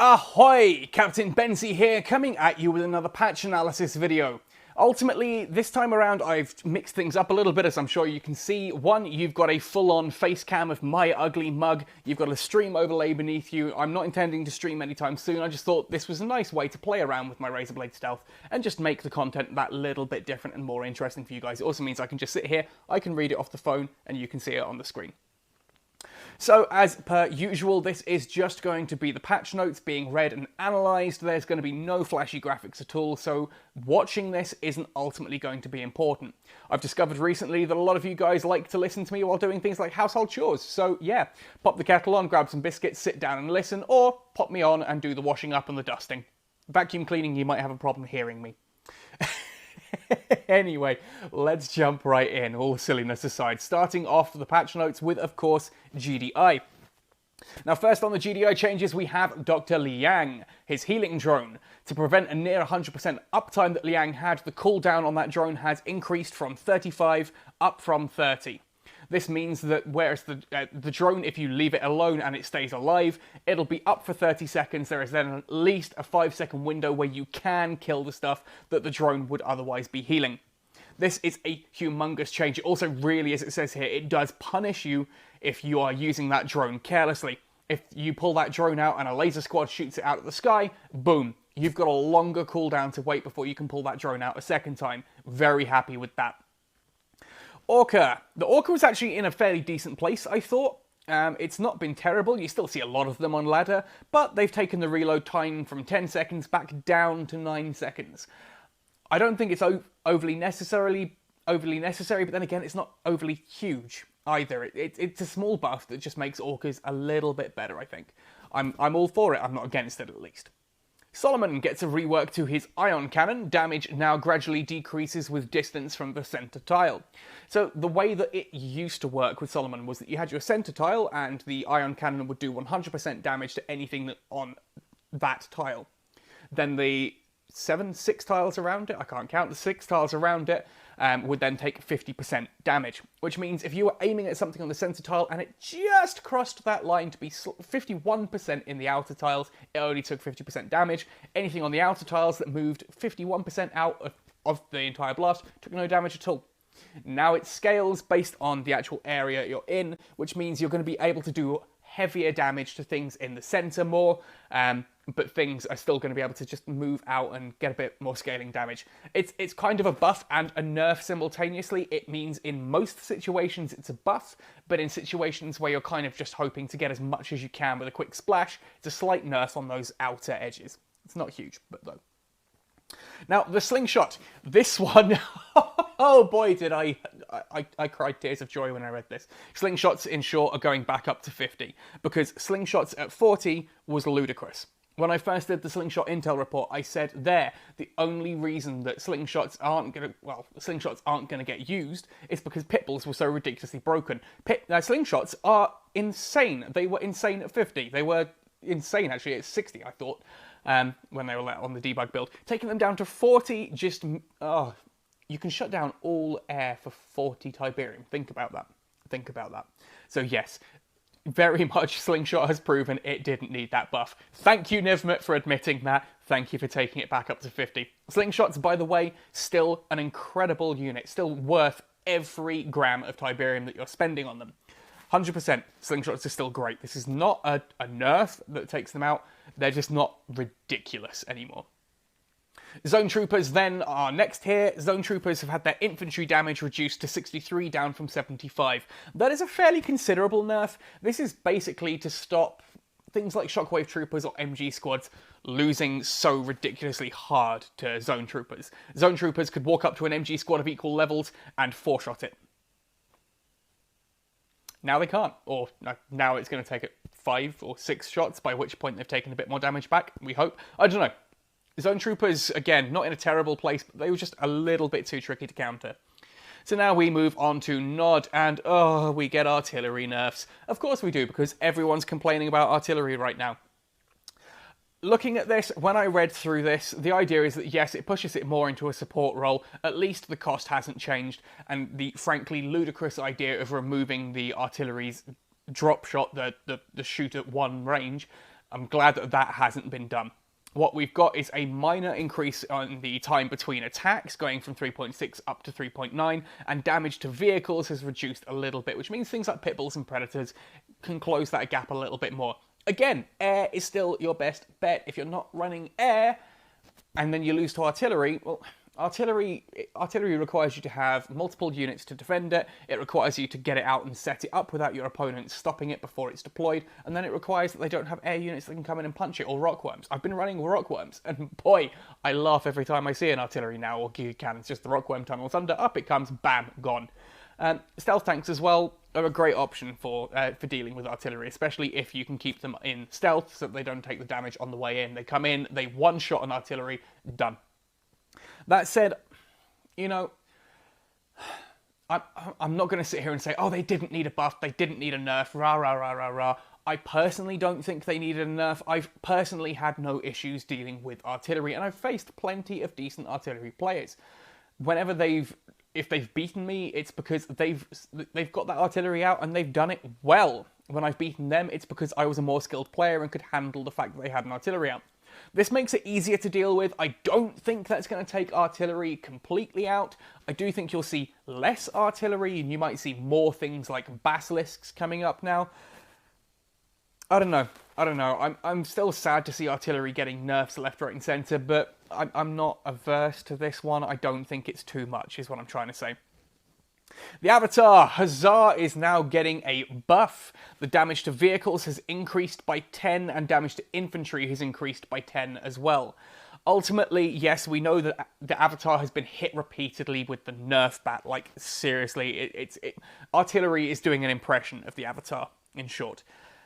Ahoy! Captain Benzie here, coming at you with another patch analysis video. Ultimately, this time around I've mixed things up a little bit, as I'm sure you can see. One, you've got a full-on face cam of my ugly mug, you've got a stream overlay beneath you. I'm not intending to stream anytime soon, I just thought this was a nice way to play around with my Razer Blade Stealth and just make the content that little bit different and more interesting for you guys. It also means I can just sit here, I can read it off the phone, and you can see it on the screen. So, as per usual, this is just going to be the patch notes being read and analysed. There's going to be no flashy graphics at all, so watching this isn't ultimately going to be important. I've discovered recently that a lot of you guys like to listen to me while doing things like household chores, so yeah, pop the kettle on, grab some biscuits, sit down and listen, or pop me on and do the washing up and the dusting. Vacuum cleaning, you might have a problem hearing me. Anyway, let's jump right in, all silliness aside, starting off the patch notes with, of course, GDI. Now, first on the GDI changes, we have Dr. Liang, his healing drone. To prevent a near 100% uptime that Liang had, the cooldown on that drone has increased from 35 up from 30. This means that whereas the drone, if you leave it alone and it stays alive, it'll be up for 30 seconds. There is then at least a 5-second window where you can kill the stuff that the drone would otherwise be healing. This is a humongous change. It also really, as it says here, it does punish you if you are using that drone carelessly. If you pull that drone out and a laser squad shoots it out of the sky, boom, you've got a longer cooldown to wait before you can pull that drone out a second time. Very happy with that. Orca. The Orca was actually in a fairly decent place, I thought. It's not been terrible, you still see a lot of them on ladder, but they've taken the reload time from 10 seconds back down to 9 seconds. I don't think it's overly necessary, but then again, it's not overly huge either. It's a small buff that just makes Orcas a little bit better, I think. I'm all for it, I'm not against it at least. Solomon gets a rework to his ion cannon. Damage now gradually decreases with distance from the center tile. So the way that it used to work with Solomon was that you had your center tile and the ion cannon would do 100% damage to anything on that tile. Then the 6 tiles around it, I can't count, the 6 tiles around it would then take 50% damage, which means if you were aiming at something on the center tile and it just crossed that line to be 51% in the outer tiles, it only took 50% damage. Anything on the outer tiles that moved 51% out of the entire blast took no damage at all. Now it scales based on the actual area you're in, which means you're going to be able to do heavier damage to things in the center more, but things are still going to be able to just move out and get a bit more scaling damage. It's kind of a buff and a nerf simultaneously. It means in most situations it's a buff, but in situations where you're kind of just hoping to get as much as you can with a quick splash, it's a slight nerf on those outer edges. It's not huge, but though. Now, the slingshot. This one, oh boy, did I cried tears of joy when I read this. Slingshots, in short, are going back up to 50, because slingshots at 40 was ludicrous. When I first did the slingshot intel report, I said there, the only reason that slingshots aren't going to get used is because pitbulls were so ridiculously broken. Slingshots are insane. They were insane at 50. They were insane, actually, at 60, I thought, when they were on the debug build. Taking them down to 40, just, oh, you can shut down all air for 40 Tiberium. Think about that. Think about that. So yes, very much Slingshot has proven it didn't need that buff. Thank you, Nivmet, for admitting that. Thank you for taking it back up to 50. Slingshots, by the way, still an incredible unit. Still worth every gram of Tiberium that you're spending on them. 100%, Slingshots are still great. This is not a nerf that takes them out. They're just not ridiculous anymore. Zone Troopers then are next here. Zone Troopers have had their infantry damage reduced to 63, down from 75. That is a fairly considerable nerf. This is basically to stop things like Shockwave Troopers or MG squads losing so ridiculously hard to Zone Troopers. Zone Troopers could walk up to an MG squad of equal levels and 4-shot it. Now they can't, or now it's going to take it 5 or 6 shots, by which point they've taken a bit more damage back, we hope. I don't know. Zone Troopers, again, not in a terrible place, but they were just a little bit too tricky to counter. So now we move on to Nod, and oh, we get artillery nerfs. Of course we do, because everyone's complaining about artillery right now. Looking at this, when I read through this, the idea is that yes, it pushes it more into a support role. At least the cost hasn't changed, and the frankly ludicrous idea of removing the artillery's drop shot, the shoot at one range, I'm glad that that hasn't been done. What we've got is a minor increase on the time between attacks, going from 3.6 up to 3.9, and damage to vehicles has reduced a little bit, which means things like pit bulls and predators can close that gap a little bit more. Again, air is still your best bet. If you're not running air, and then you lose to artillery, well, artillery requires you to have multiple units to defend it. It requires you to get it out and set it up without your opponent stopping it before it's deployed. And then it requires that they don't have air units that can come in and punch it, or rockworms. I've been running rockworms, and boy, I laugh every time I see an artillery now, or Giga cannons. Just the rockworm tunnels under, up it comes, bam, gone. Stealth tanks as well are a great option for dealing with artillery, especially if you can keep them in stealth so that they don't take the damage on the way in. They come in, they one-shot an artillery, done. That said, you know, I'm not going to sit here and say, oh, they didn't need a buff, they didn't need a nerf, rah, rah, rah, rah, rah. I personally don't think they needed a nerf. I've personally had no issues dealing with artillery, and I've faced plenty of decent artillery players. Whenever if they've beaten me, it's because they've got that artillery out and they've done it well. When I've beaten them, it's because I was a more skilled player and could handle the fact that they had an artillery out. This makes it easier to deal with. I don't think that's going to take artillery completely out. I do think you'll see less artillery, and you might see more things like basilisks coming up now. I don't know. I'm still sad to see artillery getting nerfs left, right, and centre, but I'm not averse to this one. I don't think it's too much, is what I'm trying to say. The Avatar, Huzzah, is now getting a buff. The damage to vehicles has increased by 10, and damage to infantry has increased by 10 as well. Ultimately, yes, we know that the Avatar has been hit repeatedly with the nerf bat. Like, seriously, artillery is doing an impression of the Avatar, in short.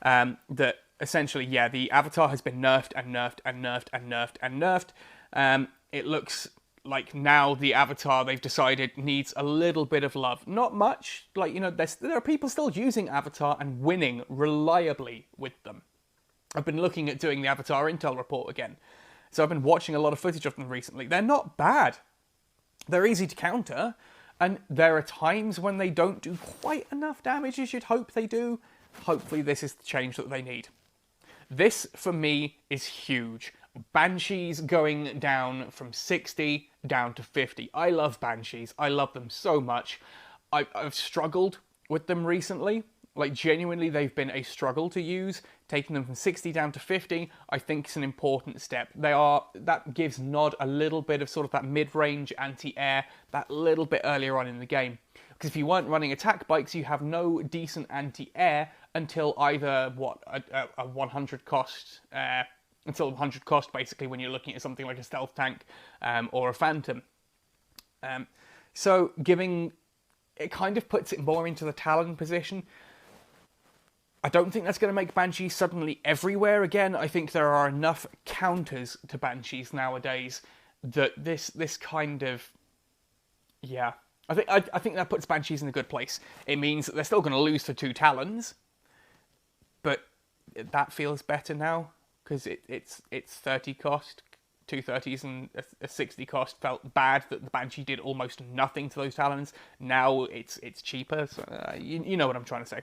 That essentially, yeah, the Avatar has been nerfed and nerfed and nerfed and nerfed and nerfed. It looks like now the Avatar, they've decided, needs a little bit of love. Not much. Like, you know, there are people still using Avatar and winning reliably with them. I've been looking at doing the Avatar intel report again. So I've been watching a lot of footage of them recently. They're not bad. They're easy to counter. And there are times when they don't do quite enough damage as you'd hope they do. Hopefully this is the change that they need. This, for me, is huge. Banshees going down from 60 down to 50. I love Banshees. I love them so much. I've struggled with them recently. Like, genuinely, they've been a struggle to use. Taking them from 60 down to 50, I think is an important step. That gives Nod a little bit of sort of that mid-range anti-air, that little bit earlier on in the game. Because if you weren't running attack bikes, you have no decent anti-air until either, a 100 cost... until 100 cost, basically, when you're looking at something like a stealth tank or a phantom. So giving... It kind of puts it more into the Talon position. I don't think that's going to make Banshees suddenly everywhere again. I think there are enough counters to Banshees nowadays that this kind of... Yeah. I think that puts Banshees in a good place. It means that they're still going to lose to 2 Talons, but that feels better now, because it's 30 cost, 2 30s and a 60 cost. Felt bad that the Banshee did almost nothing to those Talons. Now it's cheaper, so you know what I'm trying to say.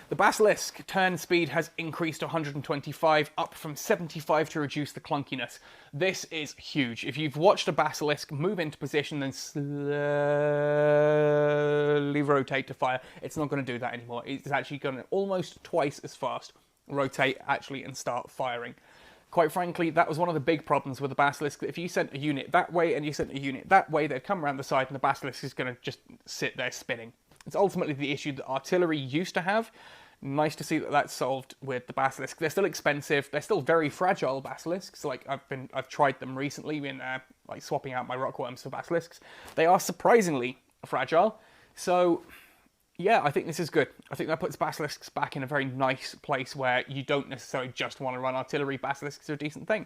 The Basilisk turn speed has increased to 125, up from 75 to reduce the clunkiness. This is huge. If you've watched a Basilisk move into position then slowly rotate to fire, it's not going to do that anymore. It's actually going to almost twice as fast rotate actually and start firing. Quite frankly, that was one of the big problems with the Basilisk. If you sent a unit that way and you sent a unit that way, they'd come around the side and the Basilisk is going to just sit there spinning. It's ultimately the issue that artillery used to have. Nice to see that that's solved with the Basilisk. They're still expensive. They're still very fragile Basilisks. Like, I've tried them recently in like swapping out my Rockworms for Basilisks. They are surprisingly fragile. So yeah, I think this is good. I think that puts Basilisks back in a very nice place where you don't necessarily just want to run artillery. Basilisks are a decent thing.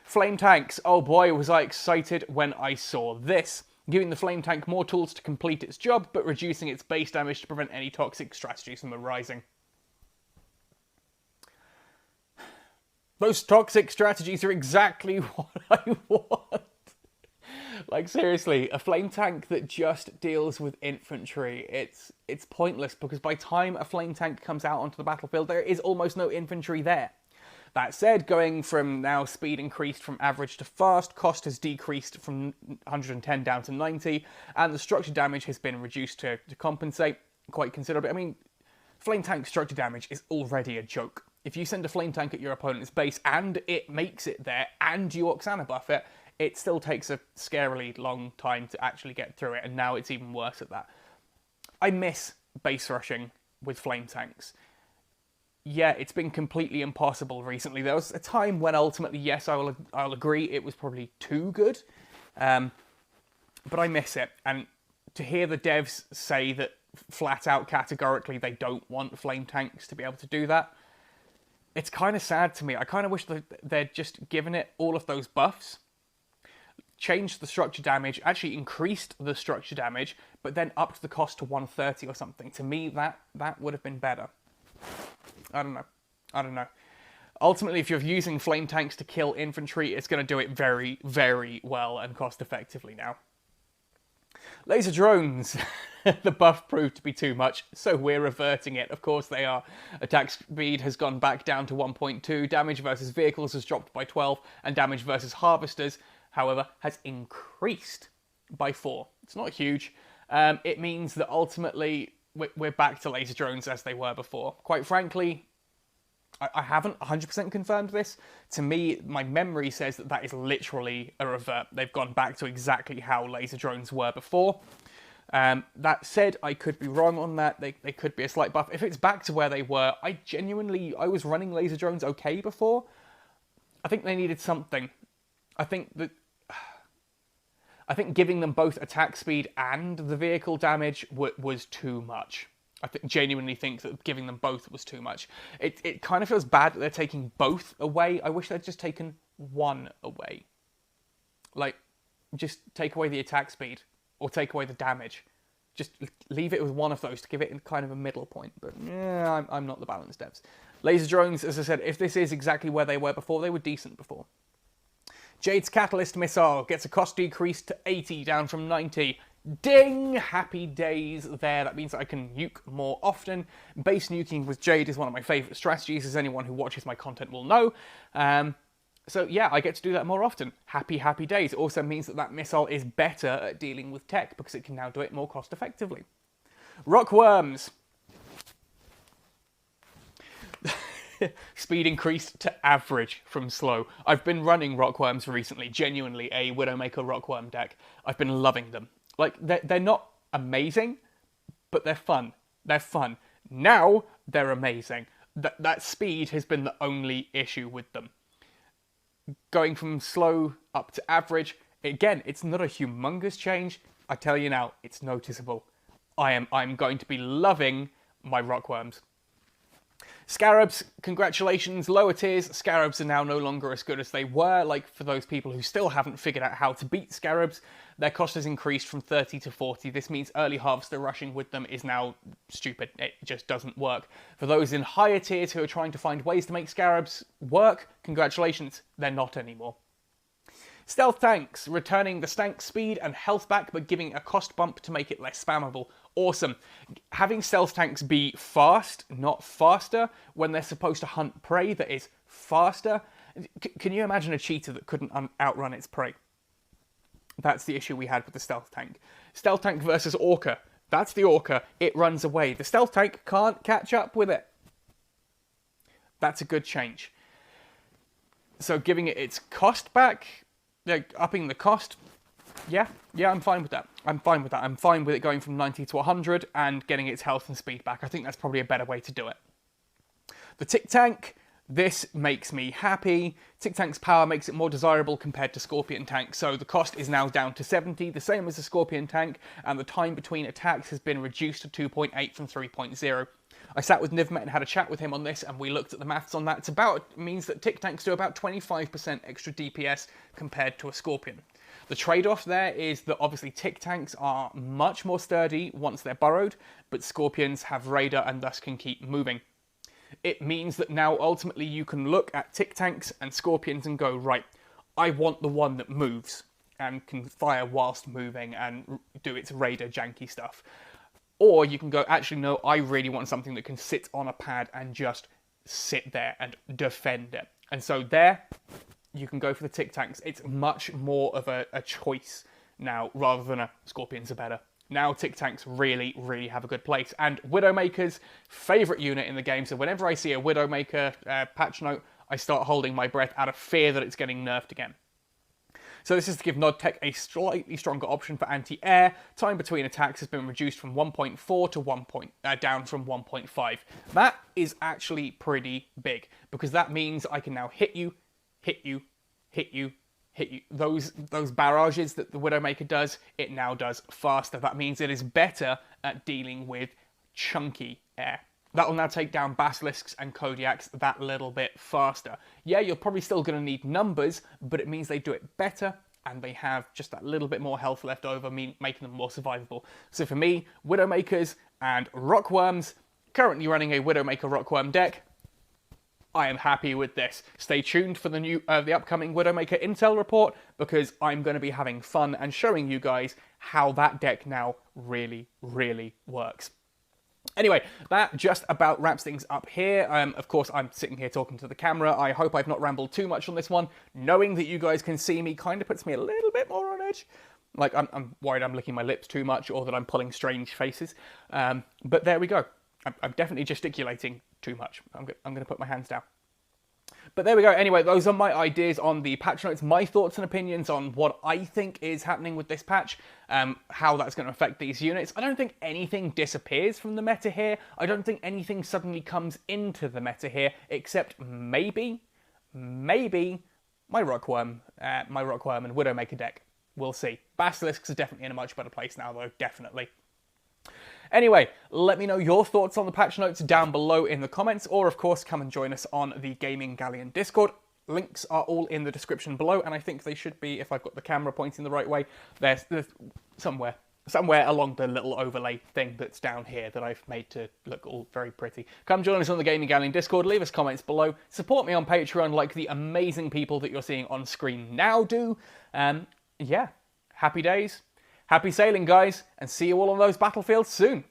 Flame tanks. Oh boy, was I excited when I saw this. Giving the flame tank more tools to complete its job, but reducing its base damage to prevent any toxic strategies from arising. Those toxic strategies are exactly what I want. Like, seriously, a flame tank that just deals with infantry, it's pointless, because by the time a flame tank comes out onto the battlefield, there is almost no infantry there. That said, going from now speed increased from average to fast, cost has decreased from 110 down to 90, and the structure damage has been reduced to compensate quite considerably. I mean, flame tank structure damage is already a joke. If you send a flame tank at your opponent's base and it makes it there and you Oksana buff it, it still takes a scarily long time to actually get through it, and now it's even worse at that. I miss base rushing with flame tanks. Yeah, it's been completely impossible recently. There was a time when ultimately, yes, I'll agree, it was probably too good. But I miss it. And to hear the devs say that flat out categorically they don't want flame tanks to be able to do that, it's kind of sad to me. I kind of wish that they'd just given it all of those buffs, changed the structure damage, actually increased the structure damage, but then upped the cost to 130 or something. To me, that would have been better. I don't know. Ultimately, if you're using flame tanks to kill infantry, it's going to do it very, very well and cost effectively now. Laser drones. The buff proved to be too much, so we're reverting it. Of course they are. Attack speed has gone back down to 1.2, damage versus vehicles has dropped by 12, and damage versus harvesters, however, has increased by 4. It's not huge. It means that ultimately we're back to laser drones as they were before. Quite frankly, I haven't 100% confirmed this. To me, my memory says that is literally a revert. They've gone back to exactly how laser drones were before. That said, I could be wrong on that. They could be a slight buff. If it's back to where they were, I was running laser drones okay before. I think they needed something. I think giving them both attack speed and the vehicle damage was too much. I genuinely think that giving them both was too much. It kind of feels bad that they're taking both away. I wish they'd just taken one away. Like, just take away the attack speed or take away the damage. Just leave it with one of those to give it kind of a middle point. But yeah, I'm not the balanced devs. Laser drones, as I said, if this is exactly where they were before, they were decent before. Jade's Catalyst Missile gets a cost decrease to 80, down from 90. Ding! Happy days there. That means that I can nuke more often. Base nuking with Jade is one of my favourite strategies, as anyone who watches my content will know. So yeah, I get to do that more often. Happy days. It also means that missile is better at dealing with tech, because it can now do it more cost effectively. Rockworms. Speed increased to average from slow. I've been running Rockworms recently, genuinely a Widowmaker Rockworm deck. I've been loving them. Like, they're not amazing, but they're fun. They're fun. Now, they're amazing. That speed has been the only issue with them. Going from slow up to average, again, it's not a humongous change. I tell you now, it's noticeable. I'm going to be loving my Rockworms. Scarabs, congratulations, lower tiers. Scarabs are now no longer as good as they were. Like, for those people who still haven't figured out how to beat Scarabs, their cost has increased from 30 to 40. This means early harvester rushing with them is now stupid. It just doesn't work. For those in higher tiers who are trying to find ways to make Scarabs work, congratulations, they're not anymore. Stealth tanks, returning the stank speed and health back, but giving a cost bump to make it less spammable. Awesome. Having stealth tanks be fast, not faster, when they're supposed to hunt prey that is faster. Can you imagine a cheetah that couldn't outrun its prey? That's the issue we had with the stealth tank. Stealth tank versus Orca. That's the Orca. It runs away. The stealth tank can't catch up with it. That's a good change. So giving it its cost back, upping the cost, yeah, I'm fine with that. I'm fine with it going from 90 to 100 and getting its health and speed back. I think that's probably a better way to do it. The Tick Tank, this makes me happy. Tick Tank's power makes it more desirable compared to Scorpion Tank, so the cost is now down to 70, the same as the Scorpion Tank, and the time between attacks has been reduced to 2.8 from 3.0. I sat with Nivmet and had a chat with him on this, and we looked at the maths on that. It means that Tick Tanks do about 25% extra DPS compared to a Scorpion. The trade-off there is that obviously Tick Tanks are much more sturdy once they're burrowed, but Scorpions have radar and thus can keep moving. It means that now ultimately you can look at Tick Tanks and Scorpions and go, right, I want the one that moves and can fire whilst moving and do its radar janky stuff. Or you can go, actually, no, I really want something that can sit on a pad and just sit there and defend it. And so there, you can go for the Tic Tacs. It's much more of a choice now, rather than a Scorpions are better. Now Tic Tacs really, really have a good place. And Widowmaker's favourite unit in the game, so whenever I see a Widowmaker patch note, I start holding my breath out of fear that it's getting nerfed again. So this is to give Nodtech a slightly stronger option for anti-air. Time between attacks has been reduced from 1.4 to down from 1.5. That is actually pretty big, because that means I can now hit you, hit you, hit you, hit you. Those barrages that the Widowmaker does, it now does faster. That means it is better at dealing with chunky air. That will now take down Basilisks and Kodiaks that little bit faster. Yeah, you're probably still going to need numbers, but it means they do it better, and they have just that little bit more health left over, making them more survivable. So for me, Widowmakers and Rockworms, currently running a Widowmaker Rockworm deck, I am happy with this. Stay tuned for the upcoming Widowmaker Intel report, because I'm going to be having fun and showing you guys how that deck now really, really works. Anyway, that just about wraps things up here. Of course, I'm sitting here talking to the camera. I hope I've not rambled too much on this one. Knowing that you guys can see me kind of puts me a little bit more on edge. Like, I'm worried I'm licking my lips too much, or that I'm pulling strange faces. But there we go. I'm definitely gesticulating too much. I'm going to put my hands down. But there we go. Anyway, those are my ideas on the patch notes, my thoughts and opinions on what I think is happening with this patch, how that's going to affect these units. I don't think anything disappears from the meta here. I don't think anything suddenly comes into the meta here, except maybe my Rockworm and Widowmaker deck. We'll see. Basilisks are definitely in a much better place now, though, definitely. Anyway, let me know your thoughts on the patch notes down below in the comments, or of course come and join us on the Gaming Galleon Discord. Links are all in the description below, and I think they should be, if I've got the camera pointing the right way, there's somewhere along the little overlay thing that's down here that I've made to look all very pretty. Come join us on the Gaming Galleon Discord, leave us comments below, support me on Patreon like the amazing people that you're seeing on screen now do. Yeah, happy days. Happy sailing, guys, and see you all on those battlefields soon.